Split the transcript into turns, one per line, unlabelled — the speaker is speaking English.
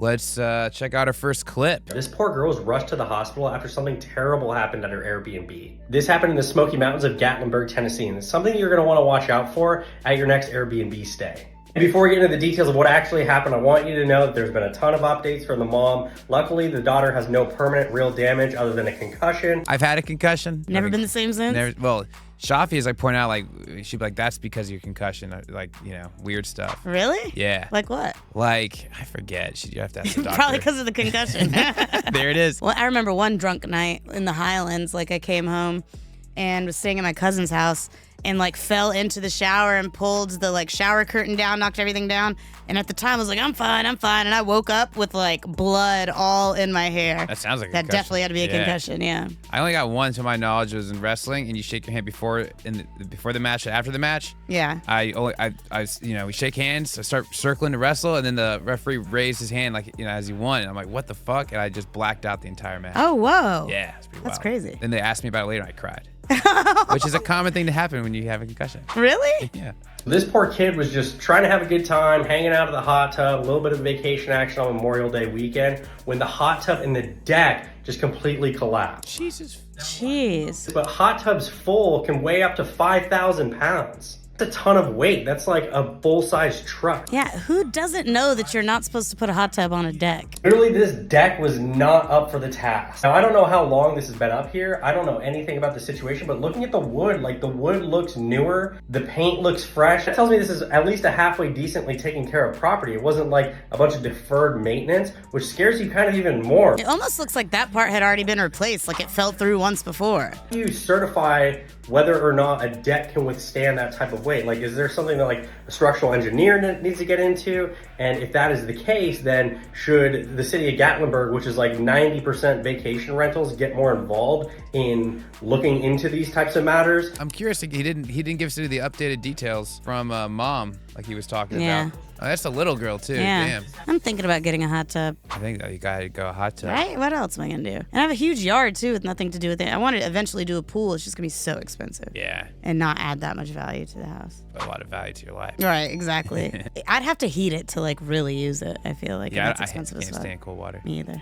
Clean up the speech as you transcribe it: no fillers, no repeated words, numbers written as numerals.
let's check out our first clip.
This poor girl was rushed to the hospital after something terrible happened at her Airbnb. This happened in the Smoky Mountains of Gatlinburg, Tennessee, and it's something you're going to want to watch out for at your next Airbnb stay. And before we get into the details of what actually happened, I want you to know that there's been a ton of updates from the mom. Luckily, the daughter has no permanent real damage other than a concussion.
I've had a concussion.
Never been the same since?
Well, Shafi, as I point out, like, she'd be like, that's because of your concussion. Like, you know, weird stuff.
Really?
Yeah.
Like what?
Like, I forget. You have to ask the doctor.
Probably because of the concussion.
There it is.
Well, I remember one drunk night in the Highlands, like I came home and was staying at my cousin's house and like fell into the shower and pulled the like shower curtain down, knocked everything down. And at the time I was like, I'm fine. And I woke up with like blood all in my hair.
That sounds like a
That
concussion.
definitely had to be a concussion, yeah.
I only got one to my knowledge. It was in wrestling, and you shake your hand before the match and after the match.
Yeah.
We shake hands. I start circling to wrestle, and then the referee raised his hand like, you know, as he won. And I'm like, what the fuck? And I just blacked out the entire match.
Oh, whoa.
Yeah, it's pretty
That's
wild.
crazy.
Then they asked me about it later, and I cried. Which is a common thing to happen when you have a concussion.
Really?
Yeah.
This poor kid was just trying to have a good time, hanging out at the hot tub, a little bit of vacation action on Memorial Day weekend, when the hot tub and the deck just completely collapsed.
Jesus.
Jeez.
But hot tubs full can weigh up to 5,000 pounds. That's a ton of weight. That's like a full-size truck.
Yeah, who doesn't know that you're not supposed to put a hot tub on a deck?
Literally, this deck was not up for the task. Now, I don't know how long this has been up here. I don't know anything about the situation, but looking at the wood, like the wood looks newer. The paint looks fresh. That tells me this is at least a halfway decently taken care of property. It wasn't like a bunch of deferred maintenance, which scares you kind of even more.
It almost looks like that part had already been replaced, like it fell through once before.
You certify whether or not a deck can withstand that type of weight. Like, is there something that like a structural engineer needs to get into? And if that is the case, then should the city of Gatlinburg, which is like 90% vacation rentals, get more involved in looking into these types of matters?
I'm curious. He didn't give us the updated details from mom, like he was talking
Yeah.
about. Oh, that's a little girl too.
Yeah.
Damn.
I'm thinking about getting a hot tub.
I think that you gotta go a hot tub.
Right? What else am I gonna do? And I have a huge yard too with nothing to do with it. I want to eventually do a pool. It's just gonna be so expensive.
Yeah.
And not add that much value to the house.
A lot of value to your life.
Right, exactly. I'd have to heat it to like really use it, I feel like.
Yeah,
and that's
I
expensive
can't
as well.
stand cold water.
Me either.